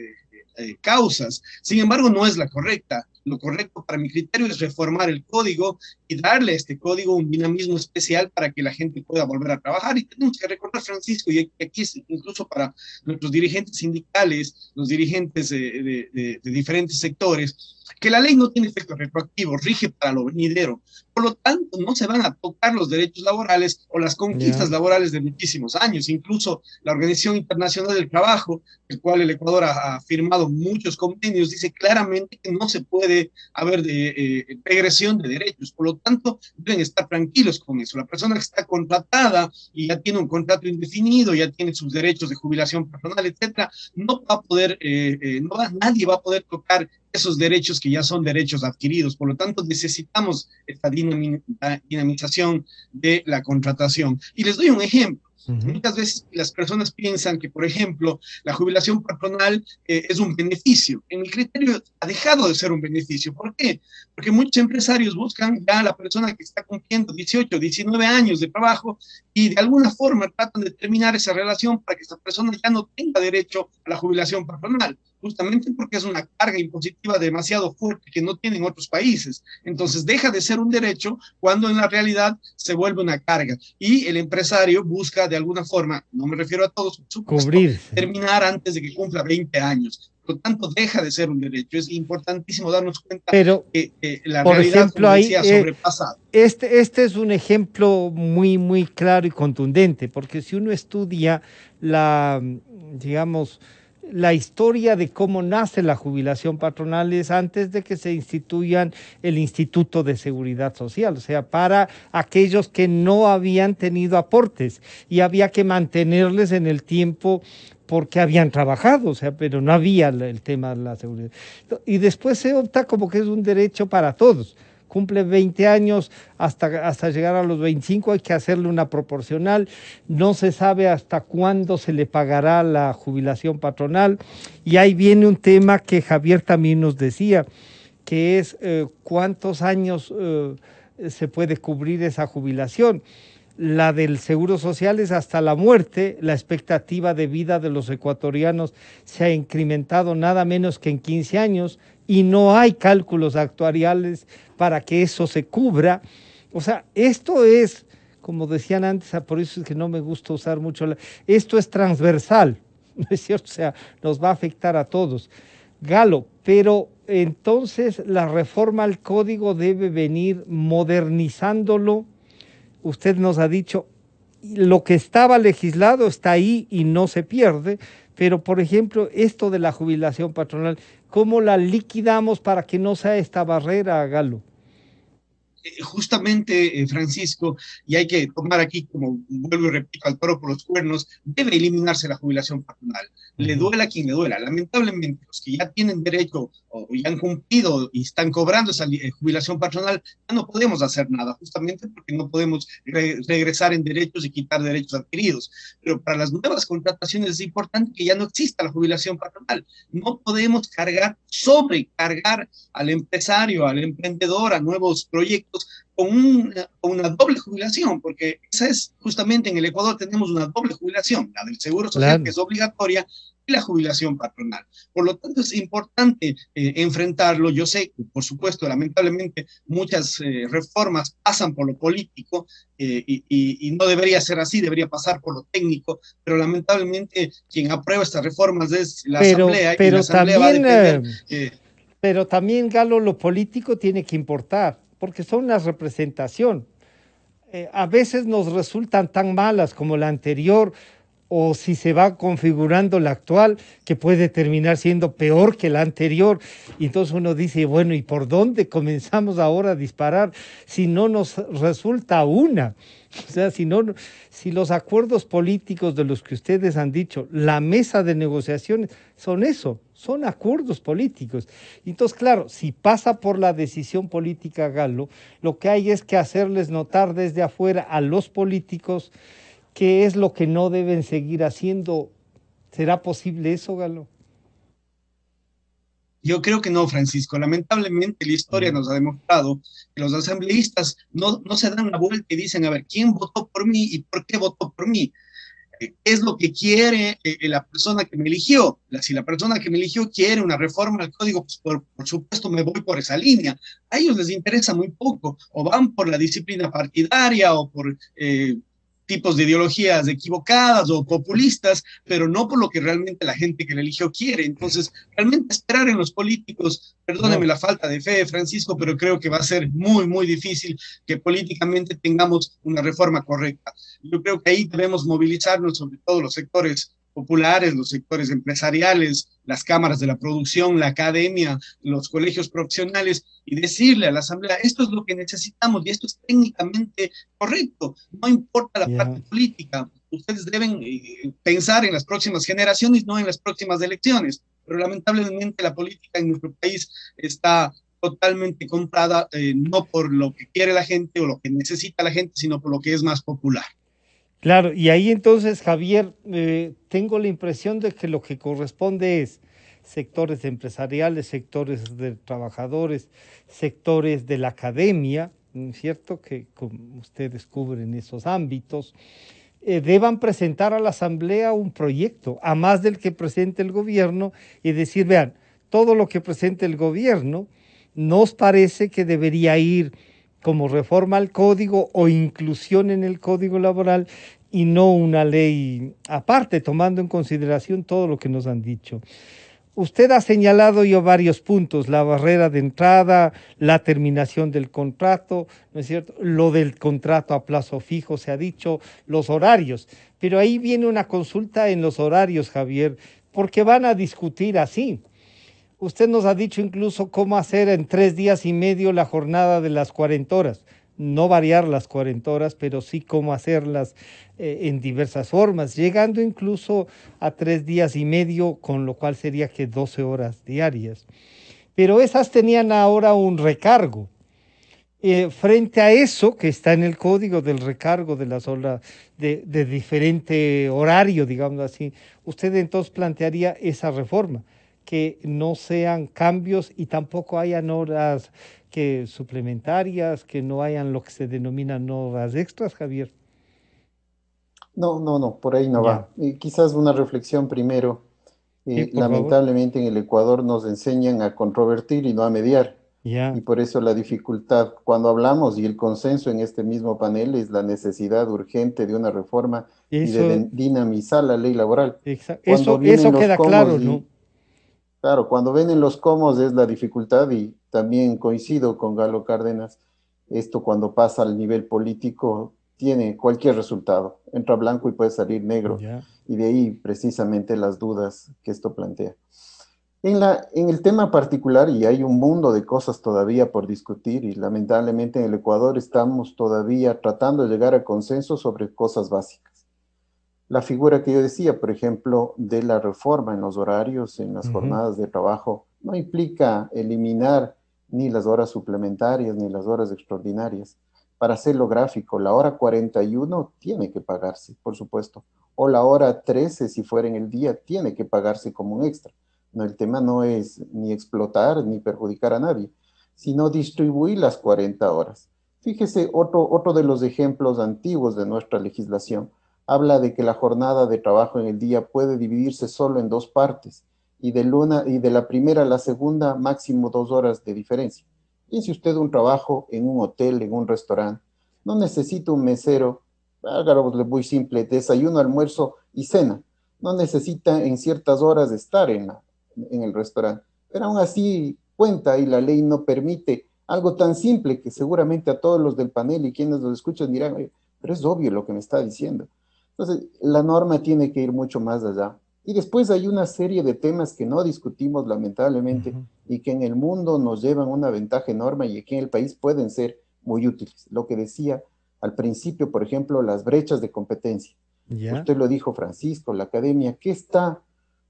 causas. Sin embargo, no es la correcta. Lo correcto para mi criterio es reformar el código y darle a este código un dinamismo especial para que la gente pueda volver a trabajar. Y tenemos que recordar, Francisco, y aquí es incluso para nuestros dirigentes sindicales, los dirigentes de diferentes sectores, que la ley no tiene efecto retroactivo, rige para lo venidero. Por lo tanto, no se van a tocar los derechos laborales o las conquistas laborales de muchísimos años. Incluso la Organización Internacional del Trabajo, el cual el Ecuador ha firmado muchos convenios, dice claramente que no se puede haber regresión de derechos. Por lo tanto, deben estar tranquilos con eso. La persona que está contratada y ya tiene un contrato indefinido, ya tiene sus derechos de jubilación personal, etcétera, no va a poder, nadie va a poder tocar esos derechos que ya son derechos adquiridos. Por lo tanto, necesitamos esta dinamización de la contratación. Y les doy un ejemplo. Muchas veces las personas piensan que, por ejemplo, la jubilación patronal es un beneficio. En mi criterio, ha dejado de ser un beneficio. ¿Por qué? Porque muchos empresarios buscan ya a la persona que está cumpliendo 18, 19 años de trabajo y de alguna forma tratan de terminar esa relación para que esa persona ya no tenga derecho a la jubilación patronal, justamente porque es una carga impositiva demasiado fuerte que no tienen otros países. Entonces deja de ser un derecho cuando en la realidad se vuelve una carga. Y el empresario busca de alguna forma, no me refiero a todos, cubrirse, terminar antes de que cumpla 20 años. por lo tanto deja de ser un derecho. Es importantísimo darnos cuenta Pero, que la por realidad, ejemplo, como decía, sobrepasa. Este es un ejemplo muy, muy claro y contundente, porque si uno estudia digamos, la historia de cómo nace la jubilación patronal es antes de que se instituyan el Instituto de Seguridad Social, o sea, para aquellos que no habían tenido aportes y había que mantenerles en el tiempo porque habían trabajado, o sea, pero no había el tema de la seguridad. Y después se opta como que es un derecho para todos. Cumple 20 años, hasta llegar a los 25 hay que hacerle una proporcional, no se sabe hasta cuándo se le pagará la jubilación patronal, y ahí viene un tema que Javier también nos decía, que es cuántos años se puede cubrir esa jubilación. La del Seguro Social es hasta la muerte. La expectativa de vida de los ecuatorianos se ha incrementado nada menos que en 15 años y no hay cálculos actuariales para que eso se cubra. O sea, esto es, como decían antes, por eso es que no me gusta usar mucho, esto es transversal, ¿no es cierto? O sea, nos va a afectar a todos. Galo, pero entonces la reforma al código debe venir modernizándolo. Usted nos ha dicho, lo que estaba legislado está ahí y no se pierde, pero por ejemplo, esto de la jubilación patronal, ¿cómo la liquidamos para que no sea esta barrera, Galo? Justamente, Francisco, y hay que tomar aquí, como vuelvo y repito, al toro por los cuernos, debe eliminarse la jubilación patronal. Le duela a quien le duela. Lamentablemente, los que ya tienen derecho o ya han cumplido y están cobrando esa jubilación patronal, ya no podemos hacer nada, justamente porque no podemos regresar en derechos y quitar derechos adquiridos. Pero para las nuevas contrataciones es importante que ya no exista la jubilación patronal. No podemos sobrecargar al empresario, al emprendedor, a nuevos proyectos con una doble jubilación, porque esa es justamente en el Ecuador tenemos una doble jubilación, la del Seguro Social, Claro, que es obligatoria, y la jubilación patronal. Por lo tanto, es importante enfrentarlo. Yo sé que, por supuesto, lamentablemente, muchas reformas pasan por lo político y no debería ser así, debería pasar por lo técnico, pero lamentablemente quien aprueba estas reformas es la Asamblea y la Asamblea va a depender. Pero también, Galo, lo político tiene que importar, porque son la representación. A veces nos resultan tan malas como la anterior, o si se va configurando la actual, que puede terminar siendo peor que la anterior. Y entonces uno dice, bueno, ¿y por dónde comenzamos ahora a disparar si no nos resulta una? O sea, si los acuerdos políticos de los que ustedes han dicho, la mesa de negociaciones, son eso, son acuerdos políticos. Entonces, claro, si pasa por la decisión política, Galo, lo que hay es que hacerles notar desde afuera a los políticos qué es lo que no deben seguir haciendo. ¿Será posible eso, Galo? Yo creo que no, Francisco. Lamentablemente, la historia nos ha demostrado que los asambleístas no se dan la vuelta y dicen, a ver, ¿quién votó por mí y por qué votó por mí? ¿Qué es lo que quiere la persona que me eligió? Si la persona que me eligió quiere una reforma al código, pues por supuesto me voy por esa línea. A ellos les interesa muy poco, o van por la disciplina partidaria o por tipos de ideologías equivocadas o populistas, pero no por lo que realmente la gente que le eligió quiere. Entonces, realmente esperar en los políticos, perdóneme No. la falta de fe, Francisco, pero creo que va a ser muy, muy difícil que políticamente tengamos una reforma correcta. Yo creo que ahí debemos movilizarnos, sobre todo los sectores populares, los sectores empresariales, las cámaras de la producción, la academia, los colegios profesionales, y decirle a la Asamblea, esto es lo que necesitamos y esto es técnicamente correcto, no importa la parte política, ustedes deben pensar en las próximas generaciones, no en las próximas elecciones, pero lamentablemente la política en nuestro país está totalmente comprada, no por lo que quiere la gente o lo que necesita la gente, sino por lo que es más popular. Claro, y ahí entonces, Javier, tengo la impresión de que lo que corresponde es sectores empresariales, sectores de trabajadores, sectores de la academia, ¿cierto? Que como ustedes cubren esos ámbitos, deban presentar a la Asamblea un proyecto, a más del que presente el gobierno, y decir, vean, todo lo que presente el gobierno nos parece que debería ir como reforma al código o inclusión en el código laboral y no una ley aparte, tomando en consideración todo lo que nos han dicho. Usted ha señalado ya varios puntos, la barrera de entrada, la terminación del contrato, ¿no es cierto? Lo del contrato a plazo fijo se ha dicho, los horarios, pero ahí viene una consulta en los horarios, Javier, porque van a discutir así. Usted nos ha dicho incluso cómo hacer en 3 días y medio la jornada de las 40 horas. No variar las 40 horas, pero sí cómo hacerlas en diversas formas, llegando incluso a 3 días y medio, con lo cual sería que 12 horas diarias. Pero esas tenían ahora un recargo. Frente a eso que está en el código del recargo de las horas de diferente horario, digamos así, usted entonces plantearía esa reforma, que no sean cambios y tampoco hayan horas que suplementarias, que no hayan lo que se denominan horas extras, Javier. No, no, no, por ahí no Ya, va. Quizás una reflexión primero. sí, por favor. Lamentablemente en el Ecuador nos enseñan a controvertir y no a mediar. Ya, Y por eso la dificultad, cuando hablamos y el consenso en este mismo panel es la necesidad urgente de una reforma y de eso, dinamizar la ley laboral. Cuando eso vienen los queda comos claro, ¿no? claro, cuando vienen los comos es la dificultad y también coincido con Galo Cárdenas, esto cuando pasa al nivel político tiene cualquier resultado, entra blanco y puede salir negro Ya. y de ahí precisamente las dudas que esto plantea. En el tema particular, y hay un mundo de cosas todavía por discutir, y lamentablemente en el Ecuador estamos todavía tratando de llegar a consenso sobre cosas básicas. La figura que yo decía, por ejemplo, de la reforma en los horarios, en las Ujú. jornadas de trabajo, no implica eliminar ni las horas suplementarias ni las horas extraordinarias. Para hacerlo gráfico, la hora 41 tiene que pagarse, por supuesto, o la hora 13, si fuera en el día, tiene que pagarse como un extra. No, el tema no es ni explotar ni perjudicar a nadie, sino distribuir las 40 horas. Fíjese, otro de los ejemplos antiguos de nuestra legislación habla de que la jornada de trabajo en el día puede dividirse solo en dos partes y de la primera a la segunda máximo 2 horas de diferencia. Piense usted un trabajo en un hotel, en un restaurante, no necesita un mesero, hágalo muy simple, desayuno, almuerzo y cena. No necesita en ciertas horas de estar en el restaurante, pero aún así cuenta y la ley no permite algo tan simple que seguramente a todos los del panel y quienes los escuchan dirán, pero es obvio lo que me está diciendo. Entonces, la norma tiene que ir mucho más allá. Y después hay una serie de temas que no discutimos lamentablemente Ujú. y que en el mundo nos llevan una ventaja enorme y aquí en el país pueden ser muy útiles. Lo que decía al principio, por ejemplo, las brechas de competencia. Ya. Usted lo dijo, Francisco, la academia, ¿qué está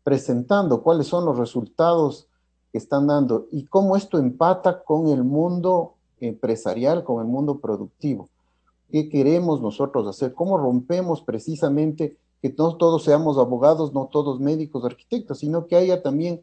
presentando? ¿Cuáles son los resultados que están dando? Y cómo esto empata con el mundo empresarial, con el mundo productivo. ¿Qué queremos nosotros hacer? ¿Cómo rompemos precisamente que no todos seamos abogados, no todos médicos, arquitectos, sino que haya también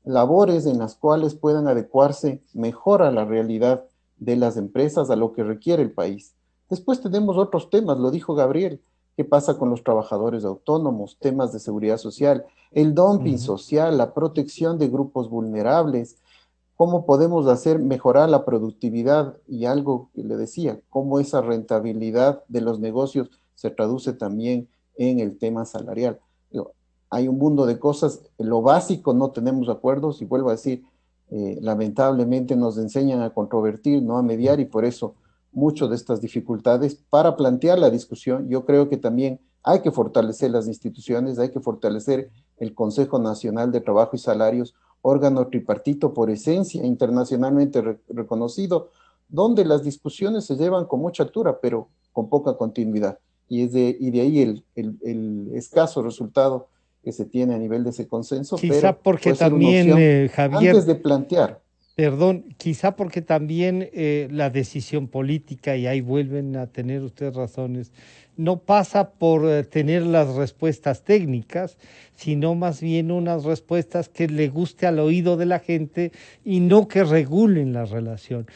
labores en las cuales puedan adecuarse mejor a la realidad de las empresas, a lo que requiere el país? Después tenemos otros temas, lo dijo Gabriel, ¿qué pasa con los trabajadores autónomos? Temas de seguridad social, el dumping Ujú. social, la protección de grupos vulnerables, cómo podemos hacer mejorar la productividad y algo que le decía, cómo esa rentabilidad de los negocios se traduce también en el tema salarial. Hay un mundo de cosas, en lo básico no tenemos acuerdos y vuelvo a decir, lamentablemente nos enseñan a controvertir, no a mediar y por eso muchas de estas dificultades para plantear la discusión, yo creo que también hay que fortalecer las instituciones, hay que fortalecer el Consejo Nacional de Trabajo y Salarios, órgano tripartito por esencia, internacionalmente reconocido, donde las discusiones se llevan con mucha altura, pero con poca continuidad. Y de ahí el escaso resultado que se tiene a nivel de ese consenso, Quizá pero porque puede ser una también, opción Javier, antes de plantear. perdón, quizá porque también la decisión política, y ahí vuelven a tener ustedes razones, no pasa por tener las respuestas técnicas, sino más bien unas respuestas que le guste al oído de la gente y no que regulen la relación.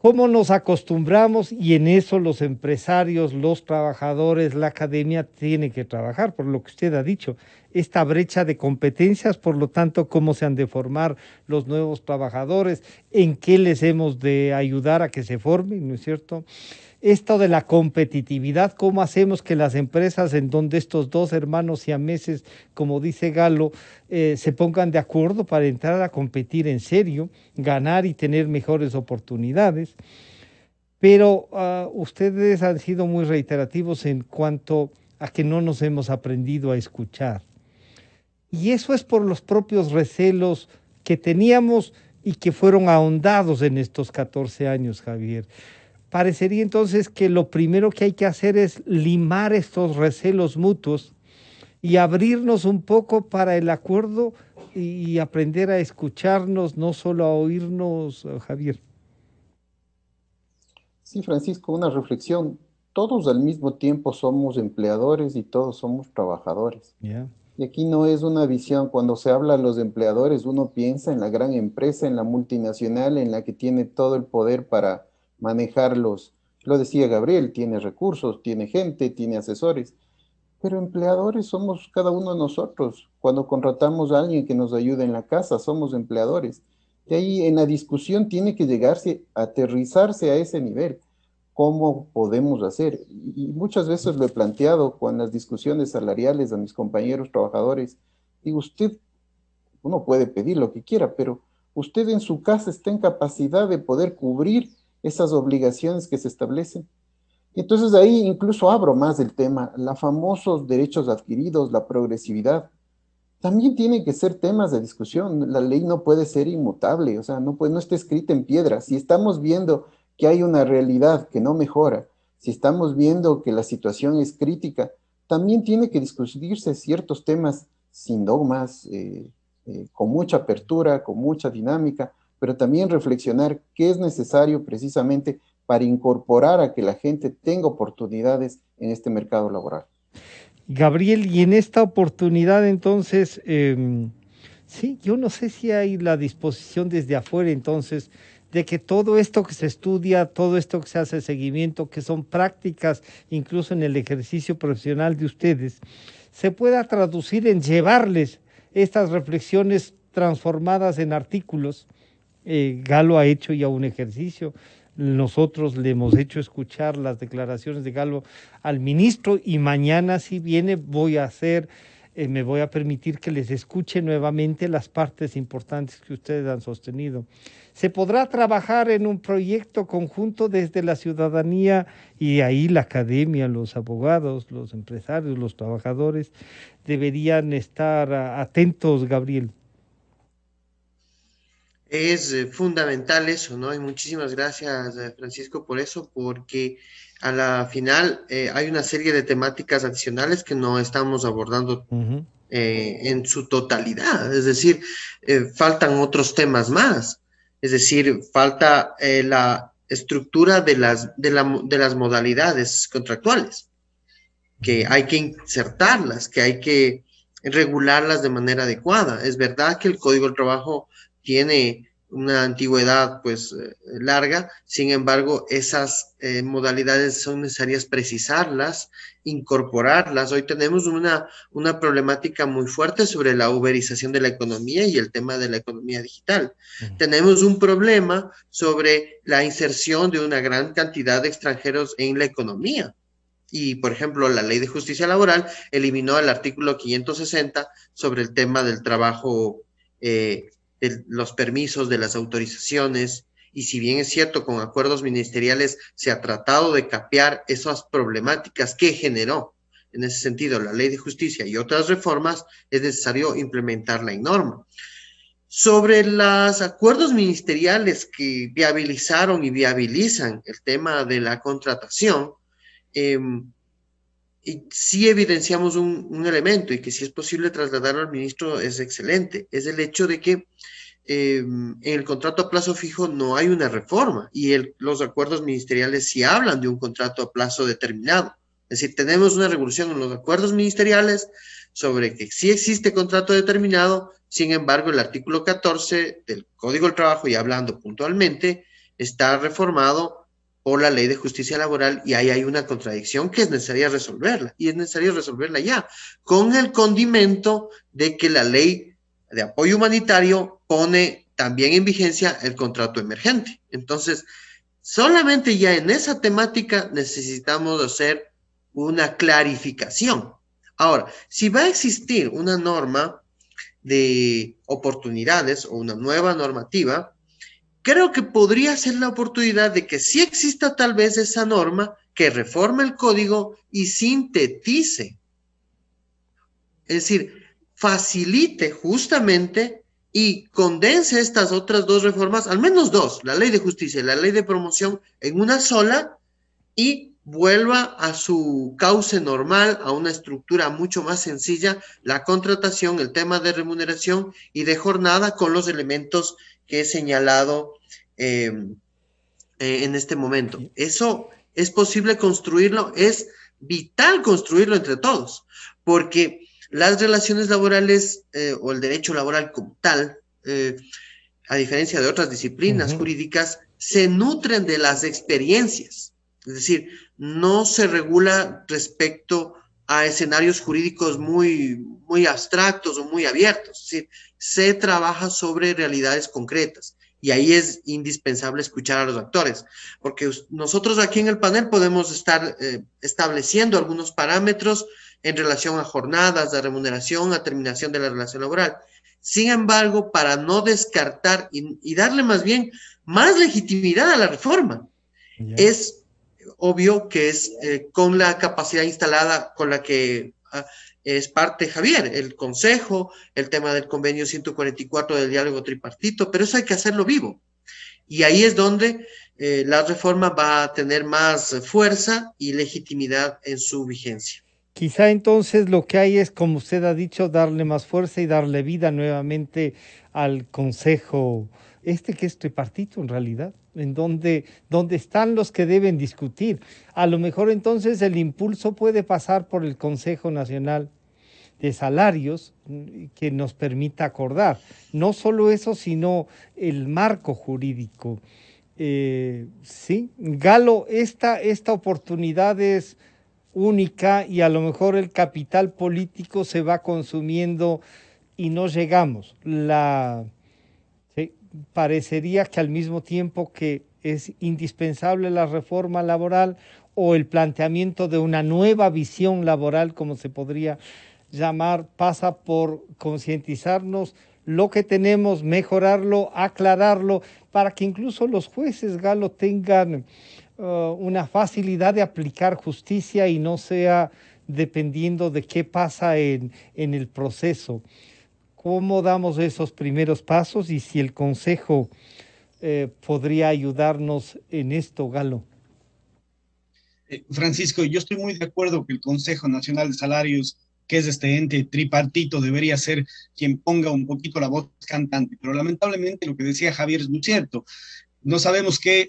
¿Cómo nos acostumbramos? Y en eso los empresarios, los trabajadores, la academia tiene que trabajar, por lo que usted ha dicho. Esta brecha de competencias, por lo tanto, cómo se han de formar los nuevos trabajadores, en qué les hemos de ayudar a que se formen, ¿no es cierto? esto de la competitividad, cómo hacemos que las empresas en donde estos dos hermanos siameses, como dice Galo, se pongan de acuerdo para entrar a competir en serio, ganar y tener mejores oportunidades. Pero ustedes han sido muy reiterativos en cuanto a que no nos hemos aprendido a escuchar. Y eso es por los propios recelos que teníamos y que fueron ahondados en estos 14 años, Javier. Parecería entonces que lo primero que hay que hacer es limar estos recelos mutuos y abrirnos un poco para el acuerdo y aprender a escucharnos, no solo a oírnos, Javier. Sí, Francisco, una reflexión. Todos al mismo tiempo somos empleadores y todos somos trabajadores. Yeah. Y aquí no es una visión, cuando se habla a los empleadores, uno piensa en la gran empresa, en la multinacional, en la que tiene todo el poder para manejarlos. Lo decía Gabriel, tiene recursos, tiene gente, tiene asesores, pero empleadores somos cada uno de nosotros. Cuando contratamos a alguien que nos ayude en la casa, somos empleadores. Y ahí en la discusión tiene que llegarse, aterrizarse a ese nivel. ¿Cómo podemos hacer? Y muchas veces lo he planteado con las discusiones salariales a mis compañeros trabajadores. Digo, usted, uno puede pedir lo que quiera, pero usted en su casa está en capacidad de poder cubrir esas obligaciones que se establecen. Y entonces ahí incluso abro más el tema, los famosos derechos adquiridos, la progresividad. También tienen que ser temas de discusión. La ley no puede ser inmutable, o sea, no está escrita en piedra. Si estamos viendo que hay una realidad que no mejora, si estamos viendo que la situación es crítica, también tiene que discutirse ciertos temas sin dogmas, con mucha apertura, con mucha dinámica, pero también reflexionar qué es necesario precisamente para incorporar a que la gente tenga oportunidades en este mercado laboral. Gabriel, y en esta oportunidad entonces, sí, yo no sé si hay la disposición desde afuera entonces de que todo esto que se estudia, todo esto que se hace seguimiento, que son prácticas incluso en el ejercicio profesional de ustedes, se pueda traducir en llevarles estas reflexiones transformadas en artículos. Galo ha hecho ya un ejercicio. Nosotros le hemos hecho escuchar las declaraciones de Galo al ministro y mañana si viene me voy a permitir que les escuche nuevamente las partes importantes que ustedes han sostenido. Se podrá trabajar en un proyecto conjunto desde la ciudadanía y ahí la academia, los abogados, los empresarios, los trabajadores deberían estar atentos, Gabriel. Es fundamental eso, ¿no? Y muchísimas gracias, Francisco, por eso, porque a la final hay una serie de temáticas adicionales que no estamos abordando en su totalidad. Es decir, faltan otros temas más. Es decir, falta la estructura de las modalidades contractuales, que hay que insertarlas, que hay que regularlas de manera adecuada. Es verdad que el Código del Trabajo tiene una antigüedad pues larga, sin embargo esas modalidades son necesarias precisarlas, incorporarlas. Hoy tenemos una problemática muy fuerte sobre la uberización de la economía y el tema de la economía digital. Tenemos un problema sobre la inserción de una gran cantidad de extranjeros en la economía. Y, por ejemplo, la Ley de Justicia Laboral eliminó el artículo 560 sobre el tema del trabajo, de los permisos, de las autorizaciones, y si bien es cierto, con acuerdos ministeriales se ha tratado de capear esas problemáticas que generó, en ese sentido, la Ley de Justicia y otras reformas, es necesario implementarla en norma. Sobre los acuerdos ministeriales que viabilizaron y viabilizan el tema de la contratación, y sí evidenciamos un elemento y que si es posible trasladarlo al ministro es excelente, es el hecho de que en el contrato a plazo fijo no hay una reforma y los acuerdos ministeriales sí hablan de un contrato a plazo determinado. Es decir, tenemos una revolución en los acuerdos ministeriales sobre que sí existe contrato determinado, sin embargo el artículo 14 del Código del Trabajo, y hablando puntualmente, está reformado por la Ley de Justicia Laboral y ahí hay una contradicción que es necesaria resolverla y es necesario resolverla ya, con el condimento de que la Ley de Apoyo Humanitario pone también en vigencia el contrato emergente. Entonces, Solamente ya en esa temática necesitamos hacer una clarificación. Ahora, si va a existir una norma de oportunidades o una nueva normativa, creo que podría ser la oportunidad de que sí exista tal vez esa norma que reforme el código y sintetice. Es decir, facilite justamente y condense estas otras dos reformas, al menos dos, la ley de justicia y la ley de promoción, en una sola y vuelva a su cauce normal, a una estructura mucho más sencilla, la contratación, el tema de remuneración y de jornada con los elementos que he señalado en este momento. Eso es posible construirlo, es vital construirlo entre todos, porque las relaciones laborales o el derecho laboral como tal, a diferencia de otras disciplinas jurídicas, se nutren de las experiencias. Es decir, no se regula respecto a escenarios jurídicos muy abstractos o muy abiertos. Es decir, se trabaja sobre realidades concretas. Y ahí es indispensable escuchar a los actores, porque nosotros aquí en el panel podemos estar estableciendo algunos parámetros en relación a jornadas, a remuneración, a terminación de la relación laboral. Sin embargo, para no descartar y darle más bien más legitimidad a la reforma, es obvio que es con la capacidad instalada con la que es parte Javier, el consejo, el tema del convenio 144 del diálogo tripartito, pero eso hay que hacerlo vivo. Y ahí es donde la reforma va a tener más fuerza y legitimidad en su vigencia. Quizá entonces lo que hay es, como usted ha dicho, darle más fuerza y darle vida nuevamente al consejo, que es tripartito en realidad, en donde están los que deben discutir. A lo mejor entonces el impulso puede pasar por el Consejo Nacional de Salarios que nos permita acordar. No solo eso, sino el marco jurídico. Sí, Galo, esta oportunidad es única y a lo mejor el capital político se va consumiendo y no llegamos. Sí, parecería que al mismo tiempo que es indispensable la reforma laboral o el planteamiento de una nueva visión laboral, como se podría llamar, pasa por concientizarnos lo que tenemos, mejorarlo, aclararlo, para que incluso los jueces, Galo, tengan una facilidad de aplicar justicia y no sea dependiendo de qué pasa en el proceso. ¿Cómo damos esos primeros pasos y si el Consejo podría ayudarnos en esto, Galo? Francisco, yo estoy muy de acuerdo que el Consejo Nacional de Salarios, que es este ente tripartito, debería ser quien ponga un poquito la voz cantante, pero lamentablemente lo que decía Javier es muy cierto. No sabemos qué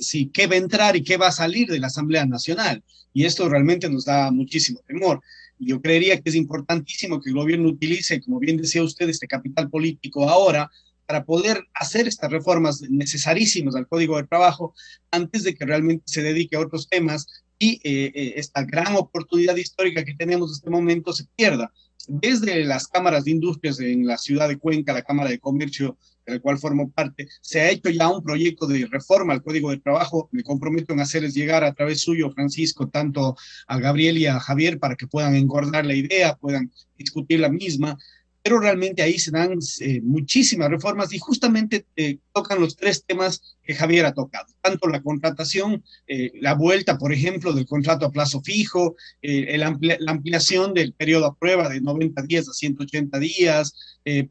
va a entrar y qué va a salir de la Asamblea Nacional, y esto realmente nos da muchísimo temor. Yo creería que es importantísimo que el gobierno utilice, como bien decía usted, este capital político ahora para poder hacer estas reformas necesarísimas al Código de Trabajo antes de que realmente se dedique a otros temas y esta gran oportunidad histórica que tenemos en este momento se pierda. Desde las cámaras de industrias en la ciudad de Cuenca, la Cámara de Comercio, de la cual formo parte, se ha hecho ya un proyecto de reforma al Código de Trabajo. Me comprometo en hacerles llegar a través suyo, Francisco, tanto a Gabriel y a Javier para que puedan engordar la idea, puedan discutir la misma, pero realmente ahí se dan muchísimas reformas y justamente tocan los tres temas que Javier ha tocado, tanto la contratación, la vuelta, por ejemplo, del contrato a plazo fijo, la ampliación del periodo a prueba de 90 días a 180 días,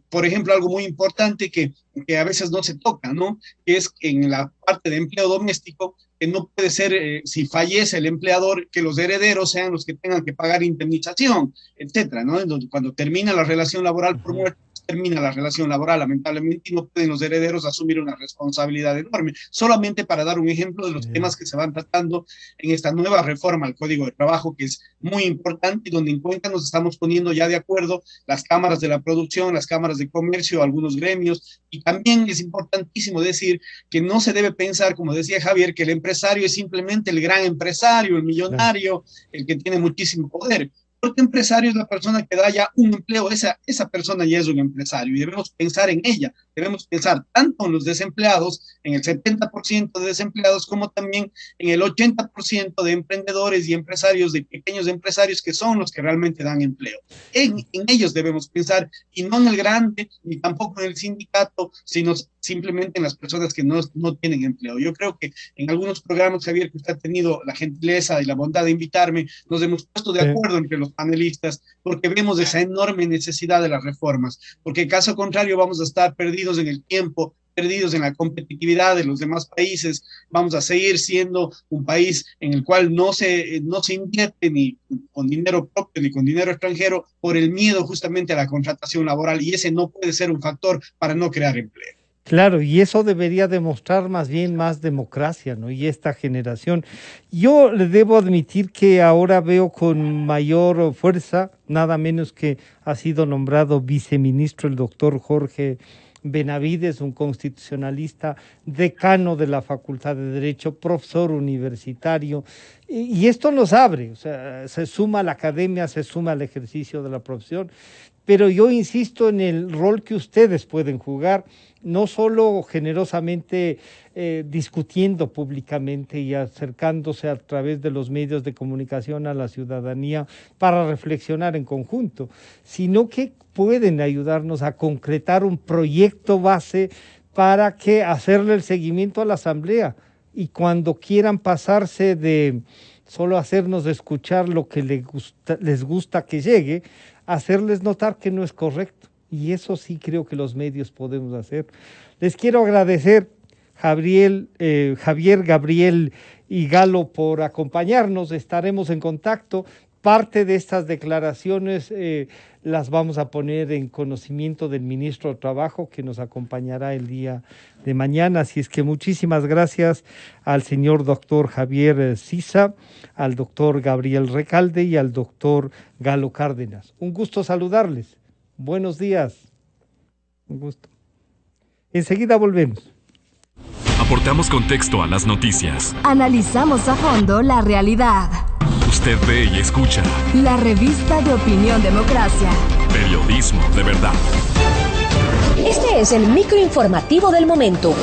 por ejemplo, algo muy importante que a veces no se toca, ¿no? Que es en la parte de empleo doméstico, que no puede ser, si fallece el empleador, que los herederos sean los que tengan que pagar indemnización, etcétera, ¿no? Cuando termina la relación laboral por muerte, termina la relación laboral, lamentablemente, y no pueden los herederos asumir una responsabilidad enorme. Solamente para dar un ejemplo de los temas que se van tratando en esta nueva reforma al Código de Trabajo, que es muy importante y donde en Cuenca nos estamos poniendo ya de acuerdo las cámaras de la producción, las cámaras de comercio, algunos gremios, y también es importantísimo decir que no se debe pensar, como decía Javier, que el empresario es simplemente el gran empresario, el millonario, el que tiene muchísimo poder. Porque empresario es la persona que da ya un empleo, esa persona ya es un empresario y debemos pensar en ella, Debemos pensar tanto en los desempleados, en el 70% de desempleados, como también en el 80% de emprendedores y empresarios, de pequeños empresarios, que son los que realmente dan empleo. En ellos debemos pensar, y no en el grande, ni tampoco en el sindicato, sino simplemente en las personas que no tienen empleo. Yo creo que en algunos programas, Javier, que usted ha tenido la gentileza y la bondad de invitarme, nos hemos puesto de acuerdo entre los panelistas, porque vemos esa enorme necesidad de las reformas, porque en caso contrario vamos a estar perdidos en el tiempo, perdidos en la competitividad de los demás países, vamos a seguir siendo un país en el cual no se invierte ni con dinero propio ni con dinero extranjero por el miedo justamente a la contratación laboral, y ese no puede ser un factor para no crear empleo. Claro, y eso debería demostrar más bien más democracia, ¿no? Y esta generación. Yo le debo admitir que ahora veo con mayor fuerza, nada menos que ha sido nombrado viceministro el doctor Jorge Benavides, un constitucionalista, decano de la Facultad de Derecho, profesor universitario, y esto nos abre, o sea, se suma a la academia, se suma al ejercicio de la profesión, pero yo insisto en el rol que ustedes pueden jugar, no solo generosamente discutiendo públicamente y acercándose a través de los medios de comunicación a la ciudadanía para reflexionar en conjunto, sino que pueden ayudarnos a concretar un proyecto base para que hacerle el seguimiento a la Asamblea, y cuando quieran pasarse de solo hacernos escuchar lo que les gusta que llegue, hacerles notar que no es correcto. Y eso sí creo que los medios podemos hacer. Les quiero agradecer, Javier, Gabriel y Galo, por acompañarnos. Estaremos en contacto. Parte de estas declaraciones las vamos a poner en conocimiento del ministro de Trabajo, que nos acompañará el día de mañana. Así es que muchísimas gracias al señor doctor Javier Sisa, al doctor Gabriel Recalde y al doctor Galo Cárdenas. Un gusto saludarles. Buenos días. Un gusto. Enseguida volvemos. Aportamos contexto a las noticias. Analizamos a fondo la realidad. Usted ve y escucha. La revista de Opinión Democracia. Periodismo de verdad. Este es el microinformativo del momento.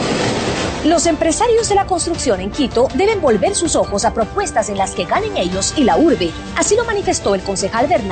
Los empresarios de la construcción en Quito deben volver sus ojos a propuestas en las que ganen ellos y la urbe. Así lo manifestó el concejal Bernardo